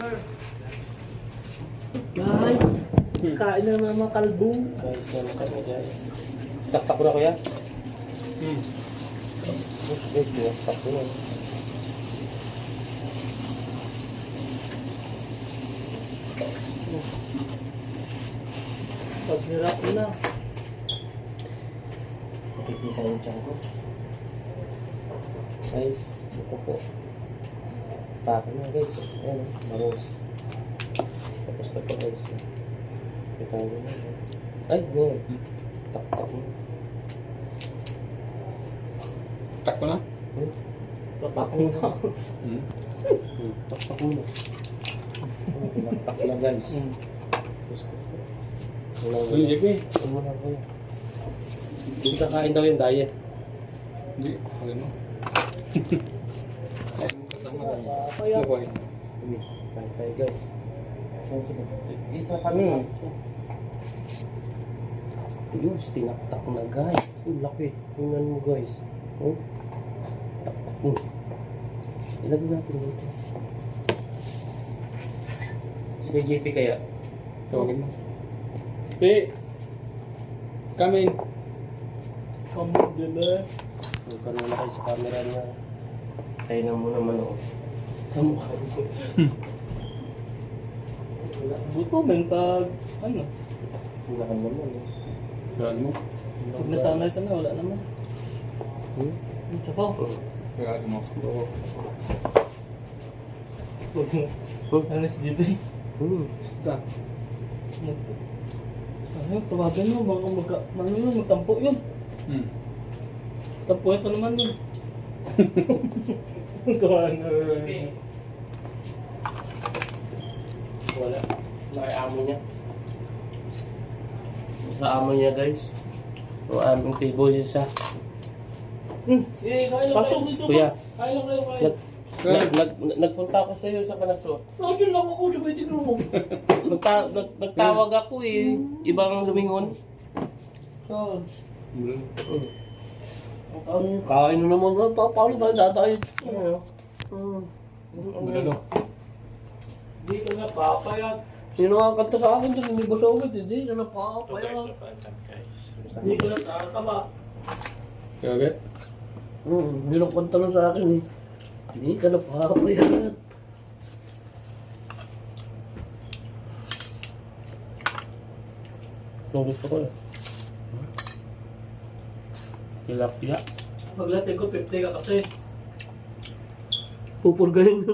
Guys, kain na naman mga kalbo. Guys, naman kami guys. Taktak ko na kuya. Guys, taktak ko na. Paghirap ko na. Nakikita yung tiyan ko. Guys, ito po. Pakin na guys. Ayan, maros. Tapos na po guys. Kita nyo na. Ay, no. Taktak mo. Tak ko na? Tapak ko na. Taktak mo na. Tinaktak na guys. Sus ko. Uy, JP. Ano na ko yun? Hindi kakain daw yung diet. Hindi, kaya mo. Kasama na yun. Kaya, Nakuhain. Hindi, kain tayo guys. Isa kami. Yun, tinaktak na guys. Ang laki. Tingnan mo guys. Oh. Taktak mo. Ilagay natin dito. Sige JP kaya. Tawagin mo. P! Come in. come dila. Huwag ka naman kayo sa camera niya. Tayo na muna manood. Sa mukha niya. Buto, may pag, ano, Wala ka naman eh. Gawin mo. pag nasanay ka na, wala naman. Ang tsapaw. Gawin mo. Oo. Huwag mo. Ano si JP? Saan? Ano, tawagan mo, baka magtampo yun. Tampo pa naman yun. Tawagan mo. Wala. Amo niya. Sa amo niya guys. O aming table yun sa. Pasok dito Kuya, Kaya kayo. nagpunta ako sa iyo sa Panagsuot. Sabi lang ako sa pwede mo. Nagtawag ako eh. Ibang lumingon. So, Kain na naman na. Paano tayo tatay? Ano? di ka na papayat. Sino nga kanta sa akin doon? Hindi ba sa ulit? Hindi ka na papayat. Di ka na tataba. Gawin? Hindi na kanta lang sa akin eh. Hindi ka na papayat. Ito gusto ko eh. Tilapia. Paglatid ko, 50 ka kasi. Pupurgahin.